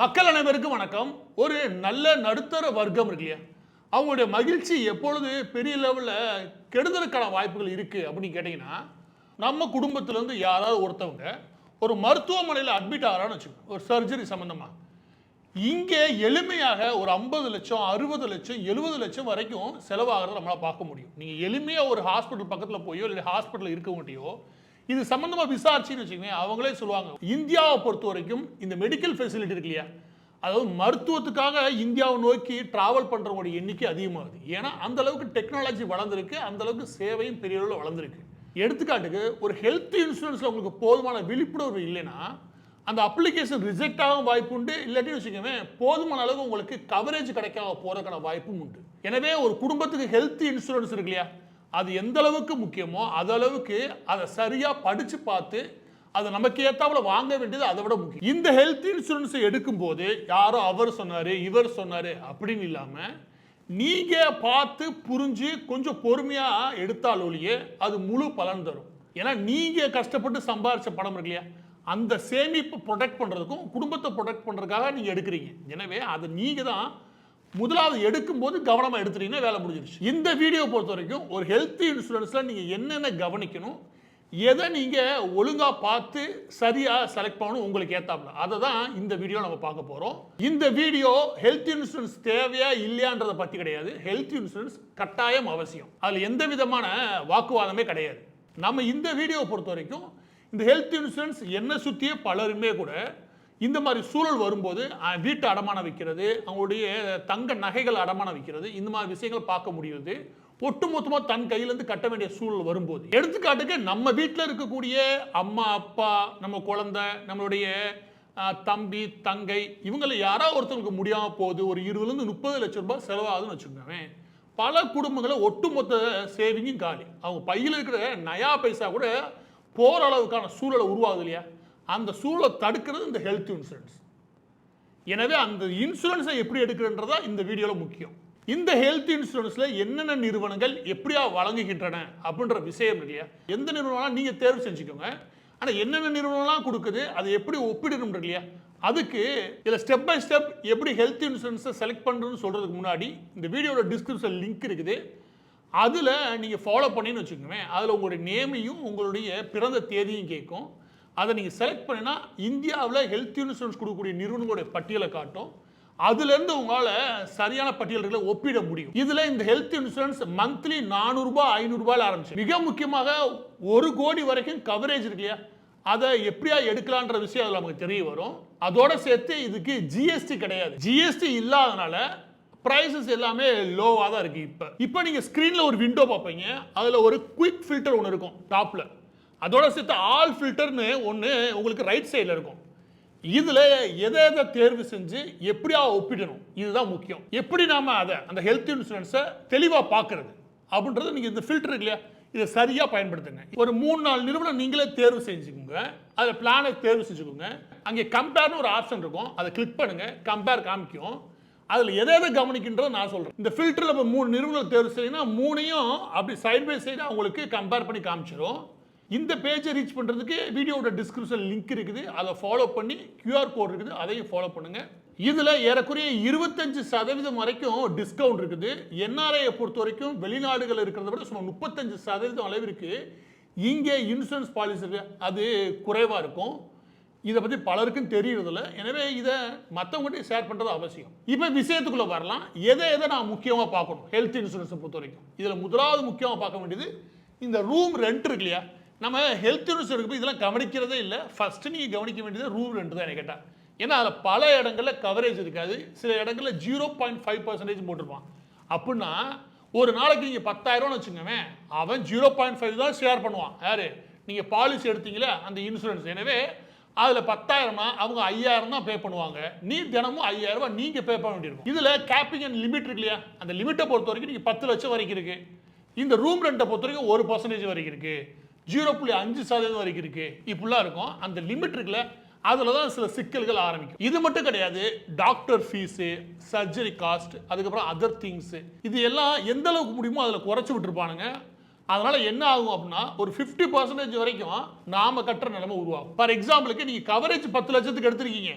மக்கள் அனைவருக்கும் வணக்கம். ஒரு நல்ல நடுத்தர வர்க்கம் இருக்கு இல்லையா, அவங்களுடைய மகிழ்ச்சி எப்பொழுது பெரிய லெவலில் கெடுதலுக்கான வாய்ப்புகள் இருக்குது அப்படின்னு கேட்டிங்கன்னா, நம்ம குடும்பத்திலேருந்து யாராவது ஒருத்தவங்க ஒரு மருத்துவமனையில் அட்மிட் ஆகிறான்னு வச்சுக்கோங்க, ஒரு சர்ஜரி சம்மந்தமாக. இங்கே எளிமையாக ஒரு 50 லட்சம் 60 லட்சம் 70 லட்சம் வரைக்கும் செலவாகிறத நம்மளால் பார்க்க முடியும். நீங்கள் எளிமையாக ஒரு ஹாஸ்பிட்டல் பக்கத்தில் போயோ இல்லை ஹாஸ்பிட்டலில் இருக்கவங்ககிட்டயோ இது சம்பந்தமாக விசாரிச்சின்னு வச்சுக்கோங்க, அவங்களே சொல்லுவாங்க. இந்தியாவை பொறுத்த வரைக்கும் இந்த மெடிக்கல் ஃபெசிலிட்டி இருக்கு இல்லையா, அதாவது மருத்துவத்துக்காக இந்தியாவை நோக்கி டிராவல் பண்ணுறவங்களுடைய எண்ணிக்கை அதிகமாகுது. ஏன்னா அந்த அளவுக்கு டெக்னாலஜி வளர்ந்துருக்கு, அந்த அளவுக்கு சேவையும் பெரிய அளவில் வளர்ந்துருக்கு. எடுத்துக்காட்டுக்கு ஒரு ஹெல்த் இன்சூரன்ஸில் உங்களுக்கு போதுமான விழிப்புணர்வு இல்லைன்னா அந்த அப்ளிகேஷன் ரிஜெக்ட் ஆகும் வாய்ப்பு உண்டு. இல்லாட்டி வச்சுக்கோங்க, போதுமான அளவு உங்களுக்கு கவரேஜ் கிடைக்காம போகிறதுக்கான வாய்ப்பும் உண்டு. எனவே ஒரு குடும்பத்துக்கு ஹெல்த் இன்சூரன்ஸ் இருக்கு இல்லையா, அது எந்த அளவுக்கு முக்கியமோ அது அளவுக்கு அதை சரியாக படித்து பார்த்து அதை நமக்கு ஏற்றாப்புல வாங்க வேண்டியது அதை விட முக்கியம். இந்த ஹெல்த் இன்சூரன்ஸை எடுக்கும்போது யாரோ அவர் சொன்னார் இவர் சொன்னார் அப்படின்னு இல்லாமல் நீங்கள் பார்த்து புரிஞ்சு கொஞ்சம் பொறுமையாக எடுத்தாலொழியே அது முழு பலன் தரும். ஏன்னா நீங்கள் கஷ்டப்பட்டு சம்பாரிச்ச பணம் இருக்கு இல்லையா, அந்த சேமிப்பு ப்ரொடெக்ட் பண்ணுறதுக்கும் குடும்பத்தை ப்ரொடெக்ட் பண்ணுறதுக்காக நீங்கள் எடுக்கிறீங்க. எனவே அதை நீங்கள் தான் முதலாவது எடுக்கும்போது கவனமாக எடுத்துட்டீங்கன்னா வேலை முடிஞ்சிருச்சு. இந்த வீடியோ பொறுத்த வரைக்கும் ஒரு ஹெல்த் இன்சூரன்ஸில் நீங்கள் என்னென்ன கவனிக்கணும், எதை நீங்கள் ஒழுங்காக பார்த்து சரியாக செலக்ட் பண்ணணும் உங்களுக்கு ஏற்றாப்புல, அதை தான் இந்த வீடியோ நம்ம பார்க்க போகிறோம். இந்த வீடியோ ஹெல்த் இன்சூரன்ஸ் தேவையா இல்லையான்றதை பற்றி கிடையாது. ஹெல்த் இன்சூரன்ஸ் கட்டாயம் அவசியம், அதில் எந்த விதமான வாக்குவாதமே கிடையாது. நம்ம இந்த வீடியோவை பொறுத்த வரைக்கும் இந்த ஹெல்த் இன்சூரன்ஸ் என்ன சுற்றியே பலருமே கூட இந்த மாதிரி சூழல் வரும்போது வீட்டை அடமானம் வைக்கிறது, அவங்களுடைய தங்க நகைகள் அடமானம் வைக்கிறது, இந்த மாதிரி விஷயங்கள் பார்க்க முடியுது. ஒட்டுமொத்தமாக தன் கையிலேருந்து கட்ட வேண்டிய சூழல் வரும்போது, எடுத்துக்காட்டுக்கு நம்ம வீட்டில் இருக்கக்கூடிய அம்மா அப்பா, நம்ம குழந்தை, நம்மளுடைய தம்பி தங்கை, இவங்களை யாராவது ஒருத்தருக்கு முடியாமல் போகுது, ஒரு 20 30 லட்சம் ரூபாய் செலவாகுதுன்னு வச்சுக்கோங்க. பல குடும்பங்களை ஒட்டுமொத்த சேவிங்கும் காலி, அவங்க பையில் இருக்கிற நயா பைசா கூட போகிற அளவுக்கான சூழலை உருவாகுது இல்லையா. அந்த சூழலை தடுக்கிறது இந்த ஹெல்த் இன்சூரன்ஸ். எனவே அந்த இன்சூரன்ஸை எப்படி எடுக்கிறன்றதா இந்த வீடியோவில் முக்கியம். இந்த ஹெல்த் இன்சூரன்ஸில் என்னென்ன நிறுவனங்கள் எப்படியா வழங்குகின்றன அப்படின்ற விஷயம் இல்லையா. எந்த நிறுவனம் நீங்கள் தேர்வு செஞ்சுக்கோங்க, ஆனால் என்னென்ன நிறுவனம்லாம் கொடுக்குது அதை எப்படி ஒப்பிடணும் இல்லையா. அதுக்கு இதில் ஸ்டெப் பை ஸ்டெப் எப்படி ஹெல்த் இன்சூரன்ஸை செலக்ட் பண்ணுறதுன்னு சொல்கிறதுக்கு முன்னாடி இந்த வீடியோட டிஸ்கிரிப்ஷன் லிங்க் இருக்குது, அதில் நீங்கள் ஃபாலோ பண்ணின்னு வச்சுக்கோங்க. அதில் உங்களுடைய நேமையும் உங்களுடைய பிறந்த தேதியும் கேட்கும். அதை நீங்கள் செலக்ட் பண்ணினா இந்தியாவில் ஹெல்த் இன்சூரன்ஸ் கொடுக்கக்கூடிய நிறுவனங்களுடைய பட்டியலை காட்டும். அதுலேருந்து உங்களால் சரியான பட்டியல்களை ஒப்பிட முடியும். இதில் இந்த ஹெல்த் இன்சூரன்ஸ் மந்த்லி 400 ரூபாய் 500 ரூபாயில் ஆரம்பிச்சு மிக முக்கியமாக 1 கோடி வரைக்கும் கவரேஜ் இருக்கு இல்லையா, அதை எப்படியா எடுக்கலான்ற விஷயம் அதில் நமக்கு தெரிய வரும். அதோட சேர்த்து இதுக்கு ஜிஎஸ்டி கிடையாது. ஜிஎஸ்டி இல்லாதனால பிரைசஸ் எல்லாமே லோவாக தான் இருக்குது. இப்போ நீங்கள் ஸ்க்ரீனில் ஒரு விண்டோ பார்ப்பீங்க, அதில் ஒரு குயிக் ஃபில்டர் ஒன்று இருக்கும் டாப்பில். அதோட சேர்த்து ஆல் ஃபில்டர்னு ஒன்று உங்களுக்கு ரைட் சைடில் இருக்கும். இதில் எதை எதை தேர்வு செஞ்சு எப்படியா ஒப்பிடணும், இதுதான் முக்கியம். எப்படி நாம் அதை அந்த ஹெல்த் இன்சூரன்ஸை தெளிவாக பார்க்கறது அப்படின்றது நீங்கள் இந்த ஃபில்டர் இருக்கு இல்லையா, இதை சரியாக பயன்படுத்துங்க. ஒரு 3-4 நிறுவனம் நீங்களே தேர்வு செஞ்சுக்கோங்க, அதில் பிளானை தேர்வு செஞ்சுக்கோங்க. அங்கே கம்பேர்னு ஒரு ஆப்ஷன் இருக்கும், அதை கிளிக் பண்ணுங்கள், கம்பேர் காமிக்கும். அதில் எதை எதை கவனிக்கின்றதை நான் சொல்கிறேன். இந்த ஃபில்டரில் இப்போ 3 நிறுவனம் தேர்வு செய்யணும்னா 3ஐயும் அப்படி சைட் பை சைடு அவங்களுக்கு கம்பேர் பண்ணி காமிச்சிடும். இந்த பேஜை ரீச் பண்ணுறதுக்கு வீடியோட டிஸ்கிரிப்ஷன் லிங்க் இருக்குது, அதை ஃபாலோ பண்ணி QR கோட் இருக்குது, அதையும் ஃபாலோ பண்ணுங்கள். இதில் ஏறக்குறைய 25% வரைக்கும் டிஸ்கவுண்ட் இருக்குது. NRIயை பொறுத்த வரைக்கும் வெளிநாடுகள் இருக்கிறத விட சும்மா 35% அளவிற்கு இங்கே இன்சூரன்ஸ் பாலிசி அது குறைவாக இருக்கும். இதை பற்றி பலருக்கும் தெரியறதில்ல. எனவே இதை மற்றவங்ககிட்ட ஷேர் பண்ணுறது அவசியம். இப்போ விஷயத்துக்குள்ளே வரலாம். எதை நான் முக்கியமாக பார்க்கணும் ஹெல்த் இன்சூரன்ஸை பொறுத்த வரைக்கும். இதில் முதலாவது முக்கியமாக பார்க்க வேண்டியது இந்த ரூம் ரெண்ட் இருக்கு இல்லையா. நம்ம ஹெல்த் இன்சூரன்ஸ் போய் இதெல்லாம் கவனிக்கிறதே இல்லை. ஃபஸ்ட்டு நீங்கள் கவனிக்க வேண்டியது ரூம் ரெண்ட் தான் எனக்கு கேட்டால். ஏன்னா அதில் பல இடங்களில் கவரேஜ் இருக்காது, சில இடங்களில் 0.5% போட்டிருப்பான். அப்படின்னா ஒரு நாளைக்கு நீங்கள் 10,000 வச்சுக்கோங்க, அவன் 0.5 தான் ஷேர் பண்ணுவான். யார், நீங்கள் பாலிசி எடுத்தீங்களே அந்த இன்சூரன்ஸ். எனவே அதில் 10,000 அவங்க 5,000 தான் பே பண்ணுவாங்க. நீ தினமும் 5,000 ரூபாய் நீங்கள் பே பண்ண வேண்டியிருக்கும். இதில் கேப்பிங் அண்ட் லிமிட் இருக்கு இல்லையா, அந்த லிமிட்டை பொறுத்த வரைக்கும் நீங்கள் 10 லட்சம் வரைக்கும் இருக்குது. இந்த ரூம் ரெண்ட்டை பொறுத்த வரைக்கும் 1% வரைக்கும் இருக்குது, 0.5% வரைக்கும் இருக்குது. இப்படிலாம் இருக்கும். அந்த லிமிட் இருக்குல்ல, அதில் தான் சில சிக்கல்கள் ஆரம்பிக்கும். இது மட்டும் கிடையாது, டாக்டர் ஃபீஸு, சர்ஜரி காஸ்ட், அதுக்கப்புறம் அதர் திங்ஸு, இது எல்லாம் எந்த அளவுக்கு முடியுமோ அதில் குறைச்சி விட்டுருப்பானுங்க. அதனால் என்ன ஆகும் அப்படின்னா ஒரு 50% வரைக்கும் நாம் கட்டுற நிலைமை உருவாகும். ஃபார் எக்ஸாம்பிளுக்கு நீங்கள் கவரேஜ் 10 லட்சத்துக்கு எடுத்துருக்கீங்க,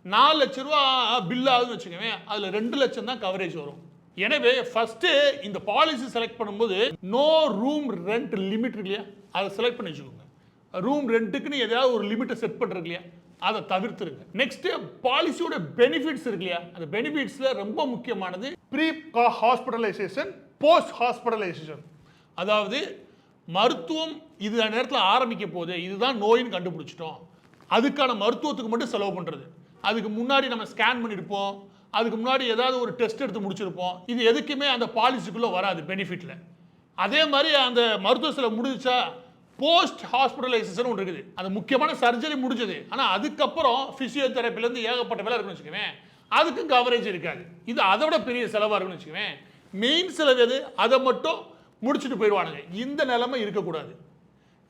4 லட்சம் ரூபா பில் ஆகுதுன்னு வச்சுக்கோங்க, அதுல 2 லட்சம் தான் கவரேஜ் வரும். எனவே ஃபர்ஸ்ட் இந்த பாலிசி செலக்ட் பண்ணும்போது நோ ரூம் ரெண்ட் லிமிட் இருக்கு இல்லையா, அதை செலக்ட் பண்ணி வச்சுக்கோங்க. ரூம் ரெண்ட்டுக்குன்னு ஏதாவது ஒரு லிமிட்டை செட் பண்றது இல்லையா, அதை தவிர்த்துருங்க. நெக்ஸ்ட் பாலிசியோட பெனிஃபிட்ஸ் இருக்கு இல்லையா, அந்த பெனிஃபிட்ஸ்ல ரொம்ப முக்கியமானது ப்ரீ ஹாஸ்பிட்டலைசேஷன், போஸ்ட் ஹாஸ்பிட்டலைசேஷன். அதாவது மருத்துவம் இது நேரத்தில் ஆரம்பிக்க போது இதுதான் நோயின்னு கண்டுபிடிச்சிட்டோம், அதுக்கான மருத்துவத்துக்கு மட்டும் செலவு பண்றது. அதுக்கு முன்னாடி நம்ம ஸ்கேன் பண்ணியிருப்போம், அதுக்கு முன்னாடி ஏதாவது ஒரு டெஸ்ட் எடுத்து முடிச்சிருப்போம், இது எதுக்குமே அந்த பாலிசிக்குள்ள வராது பெனிஃபிட்ல. அதே மாதிரி அந்த மருத்துவ செலவு முடிஞ்சா போஸ்ட் ஹாஸ்பிட்டலைசேஷன் ஒன்று இருக்குது, அந்த முக்கியமான சர்ஜரி முடிஞ்சது, ஆனால் அதுக்கப்புறம் பிசியோதெரப்பிலேருந்து ஏகப்பட்ட வேலை இருக்குன்னு வச்சுக்கோங்க, அதுக்கும் கவரேஜ் இருக்காது. இது அதை விட பெரிய செலவாக இருக்குன்னு வச்சுக்கோங்க. மெயின் செலவு எது, அதை மட்டும் முடிச்சுட்டு போயிடுவானுங்க. இந்த நிலைமை இருக்கக்கூடாது.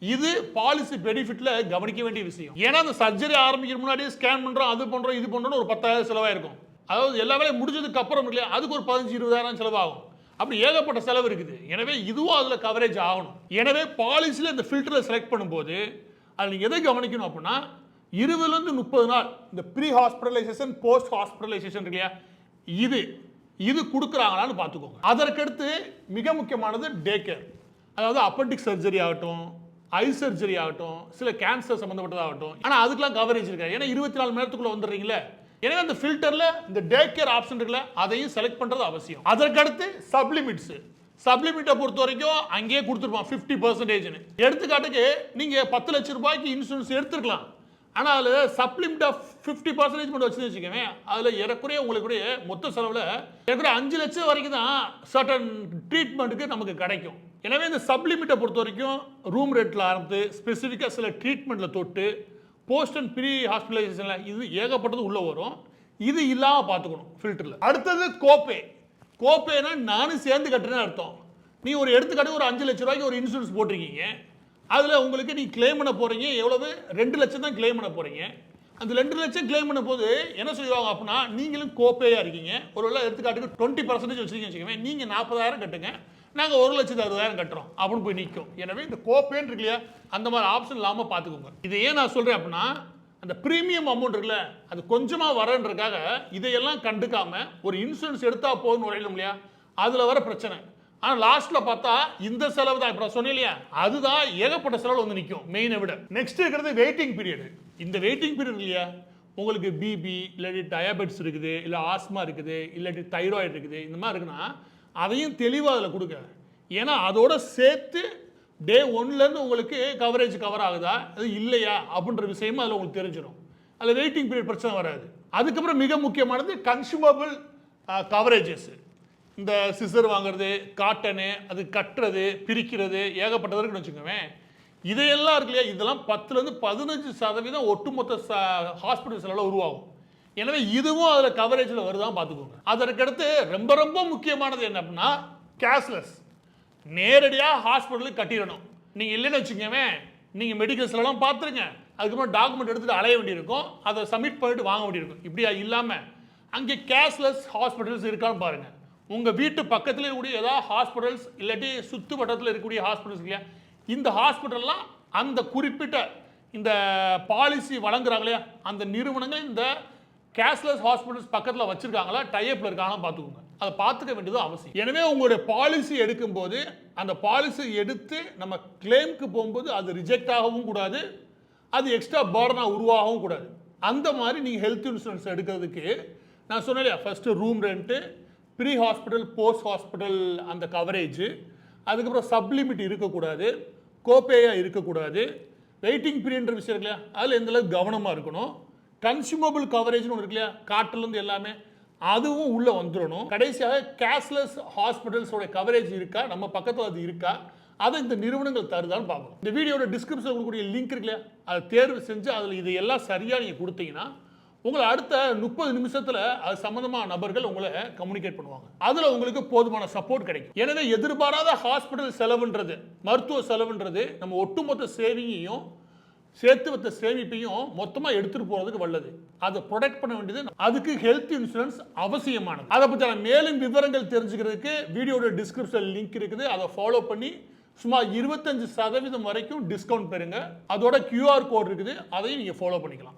இது பாலிசி பெனிஃபிட்ல கவனிக்க வேண்டிய விஷயம். ஏன்னா அந்த சர்ஜரி ஆரம்பிக்கிற முன்னாடியே ஸ்கேன் பண்றோம், அது பண்றோம், இது பண்றோம், ஒரு 10,000 செலவாயிருக்கும். அதாவது எல்லா வேலையும் முடிஞ்சதுக்கு அப்புறம் இல்லையா, அதுக்கு ஒரு 15-20,000 செலவாகும். அப்படி ஏகப்பட்ட செலவு இருக்குது. எனவே இதுவும் அதுல கவரேஜ் ஆகணும். எனவே பாலிசியில் இந்த ஃபில்டரை செலக்ட் பண்ணும்போது அதில் நீங்கள் எதை கவனிக்கணும் அப்படின்னா 20 to 30 நாள் இந்த ப்ரீ ஹாஸ்பிட்டலைசேஷன், போஸ்ட் ஹாஸ்பிட்டலைசேஷன் இல்லையா, இது கொடுக்குறாங்களான்னு பார்த்துக்கோங்க. அதற்கடுத்து மிக முக்கியமானது டே கேர். அதாவது அப்பெண்டிக்ஸ் சர்ஜரி ஆகட்டும், ஐ சர்ஜரி ஆகட்டும், சில கேன்சர் சம்மந்தப்பட்டதாகட்டும், ஆனால் அதுக்கெல்லாம் கவரேஜ் இருக்காது. ஏன்னா 24 மணி நேரத்துக்குள்ள வந்துடுறீங்களே. எனவே அந்த ஃபில்டர்ல இந்த டே கேர் ஆப்ஷன் இருக்குல்ல, அதையும் செலக்ட் பண்றது அவசியம். அதற்கடுத்து சப்ளிமெண்ட்ஸ். சப்ளிமெண்ட்டை பொறுத்த வரைக்கும் அங்கேயே கொடுத்துருப்பான் 50%. எடுத்துக்காட்டுக்கு நீங்க 10 லட்சம் ரூபாய்க்கு இன்சூரன்ஸ் எடுத்துருக்கலாம், ஆனால் அதில் சப்ளிமெண்ட் ஆஃப் 50% மட்டும் வச்சு வச்சுக்கோங்க, அதில் ஏறக்குறைய உங்களுக்கு மொத்த செலவில் ஏறக்குறைய 5 லட்சம் வரைக்கும் தான் சர்டன் ட்ரீட்மெண்ட்டுக்கு நமக்கு கிடைக்கும். எனவே இந்த சப்ளிமெண்ட்டை பொறுத்த வரைக்கும் ரூம் ரேட்டில் ஆரம்பித்து ஸ்பெசிஃபிக்காக சில ட்ரீட்மெண்ட்டில் தொட்டு போஸ்ட் அண்ட் ப்ரீ ஹாஸ்பிட்டலைசேஷனில் இது ஏகப்பட்டது உள்ளே வரும். இது இல்லாமல் பார்த்துக்கணும் ஃபில்டரில். அடுத்தது கோப்பே. கோப்பேனா நானும் சேர்ந்து கட்டுறேன்னு அர்த்தம். நீ ஒரு எடுத்துக்காட்டு ஒரு 5 லட்ச ரூபாய்க்கு ஒரு இன்சூரன்ஸ் போட்டிருக்கீங்க, அதில் உங்களுக்கு நீ கிளைம் பண்ண போகிறீங்க எவ்வளவு, 2 லட்சம் தான் கிளைம் பண்ண போகிறீங்க. அந்த 2 லட்சம் கிளைம் பண்ண போது என்ன சொல்லுவாங்க அப்படின்னா, நீங்களும் கோப்பேயாக இருக்கீங்க. ஒருவேளை எடுத்துக்காட்டுக்கு 20% வச்சுருக்கீங்கன்னு வச்சுக்கோங்க, நீங்கள் 40,000 கட்டுங்க, நாங்கள் 1,60,000 கட்டுறோம் அப்படின்னு போய் நிற்கும். எனவே இந்த கோப்பேன்னு இருக்கு இல்லையா, அந்த மாதிரி ஆப்ஷன் இல்லாமல் பார்த்துக்கோங்க. இது ஏன் நான் சொல்கிறேன் அப்படின்னா, அந்த ப்ரீமியம் அமௌண்ட் இருக்குல்ல, அது கொஞ்சமாக வரன்றதுக்காக இதையெல்லாம் கண்டுக்காம ஒரு இன்சூரன்ஸ் எடுத்தா போதுன்னு உரையிலும் இல்லையா, அதில் வர பிரச்சனை. ஆனால் லாஸ்ட்டில் பார்த்தா இந்த செலவு தான் இப்போ நான் சொன்னேன் இல்லையா, அதுதான் ஏகப்பட்ட செலவு வந்து நிற்கும் மெயினை விட. நெக்ஸ்ட் இருக்கிறது வெயிட்டிங் பீரியடு. இந்த வெயிட்டிங் பீரியட் இல்லையா, உங்களுக்கு பிபி இல்லாட்டி டயபெட்டிஸ் இருக்குது, இல்லை ஆஸ்மா இருக்குது, இல்லாட்டி தைராய்டு இருக்குது, இந்த மாதிரி இருக்குன்னா அதையும் தெளிவாக அதில் கொடுக்க. ஏன்னா அதோட சேர்த்து டே 1லேருந்து உங்களுக்கு கவரேஜ் கவர் ஆகுதா அது இல்லையா அப்படின்ற விஷயமும் அதில் உங்களுக்கு தெரிஞ்சிடும். அதில் வெயிட்டிங் பீரியட் பிரச்சனை வராது. அதுக்கப்புறம் மிக முக்கியமானது கன்சூமபிள் கவரேஜஸ். இந்த சிசர் வாங்குறது, காட்டனு, அது கட்டுறது, பிரிக்கிறது, ஏகப்பட்டது இருக்குன்னு வச்சுக்கோங்க. இதையெல்லாம் இருக்கு இல்லையா, இதெல்லாம் 10லேருந்து 15% ஒட்டுமொத்த ஹாஸ்பிட்டல் செலவில் உருவாகும். எனவே இதுவும் அதில் கவரேஜில் வருதான் பார்த்துக்கோங்க. அதற்கடுத்து ரொம்ப ரொம்ப முக்கியமானது என்ன அப்படின்னா கேஷ்லெஸ். நேரடியாக ஹாஸ்பிட்டலுக்கு கட்டிடணும். நீங்கள் இல்லைன்னு வச்சுக்கோங்க, நீங்கள் மெடிக்கல் செலவெல்லாம் பார்த்துருங்க, அதுக்கப்புறம் டாக்குமெண்ட் எடுத்துகிட்டு அலைய வேண்டியிருக்கும், அதை சப்மிட் பண்ணிட்டு வாங்க வேண்டியிருக்கும். இப்படியா இல்லாமல் அங்கே கேஷ்லெஸ் ஹாஸ்பிட்டல்ஸ் இருக்கான்னு பாருங்கள். உங்கள் வீட்டு பக்கத்தில் இருக்கக்கூடிய ஏதாவது ஹாஸ்பிட்டல்ஸ் இல்லாட்டி சுற்று வட்டத்தில் இருக்கக்கூடிய ஹாஸ்பிட்டல்ஸ் இல்லையா, இந்த ஹாஸ்பிட்டல்லாம் அந்த குறிப்பிட்ட இந்த பாலிசி வழங்குறாங்க இல்லையா, அந்த நிறுவனங்கள் இந்த கேஷ்லெஸ் ஹாஸ்பிட்டல்ஸ் பக்கத்தில் வச்சிருக்காங்களா, டைப்பில் இருக்காங்களா பார்த்துக்கோங்க. அதை பார்த்துக்க வேண்டியது அவசியம். எனவே உங்களுடைய பாலிசி எடுக்கும்போது அந்த பாலிசி எடுத்து நம்ம கிளைம்க்கு போகும்போது அது ரிஜெக்ட் ஆகவும் கூடாது, அது எக்ஸ்ட்ரா பர்டனாக உருவாகவும் கூடாது. அந்த மாதிரி நீங்கள் ஹெல்த் இன்சூரன்ஸ் எடுக்கிறதுக்கு நான் சொன்னேன் இல்லையா, first room rent, pre hospital, post hospital அந்த கவரேஜ், அதுக்கப்புறம் சப்ளிமிட் இருக்கக்கூடாது, கோப்பேயாக இருக்கக்கூடாது, வெயிட்டிங் பீரியட்ன்ற விஷயம் இருக்கு இல்லையா, அதில் எந்தளவுக்கு கவனமாக இருக்கணும், கன்சூமபிள் கவரேஜ்னு ஒன்று இருக்கு இல்லையா, காட்டிலேருந்து எல்லாமே அதுவும் உள்ளே வந்துடணும். கடைசியாக கேஷ்லெஸ் ஹாஸ்பிட்டல்ஸோட கவரேஜ் இருக்கா, நம்ம பக்கத்தில் அது இருக்கா, அதை இந்த நிறுவனங்கள் தருதான்னு பார்க்கணும். இந்த வீடியோட டிஸ்கிரிப்ஷனில் கொடுக்கக்கூடிய லிங்க் இருக்கு இல்லையா, அதை தேர்வு செஞ்சு அதில் இது எல்லாம் சரியாக நீங்கள் கொடுத்தீங்கன்னா உங்களை அடுத்த 30 நிமிஷத்தில் அது சம்மந்தமான நபர்கள் உங்களை கம்யூனிகேட் பண்ணுவாங்க. அதில் உங்களுக்கு போதுமான சப்போர்ட் கிடைக்கும். எனவே எதிர்பாராத ஹாஸ்பிட்டல் செலவுன்றது, மருத்துவ செலவுன்றது நம்ம ஒட்டுமொத்த சேவிங்கையும் சேர்த்து வைத்த சேமிப்பையும் மொத்தமாக எடுத்துகிட்டு போகிறதுக்கு வல்லது. அதை ப்ரொடெக்ட் பண்ண வேண்டியது, அதுக்கு ஹெல்த் இன்சூரன்ஸ் அவசியமானது. அதை பற்றின மேலும் விவரங்கள் தெரிஞ்சுக்கிறதுக்கு வீடியோட டிஸ்கிரிப்ஷன் லிங்க் இருக்குது, அதை ஃபாலோ பண்ணி சுமார் 25% வரைக்கும் டிஸ்கவுண்ட் பெறுங்க. அதோட QR கோட் இருக்குது, அதையும் நீங்கள் ஃபாலோ பண்ணிக்கலாம்.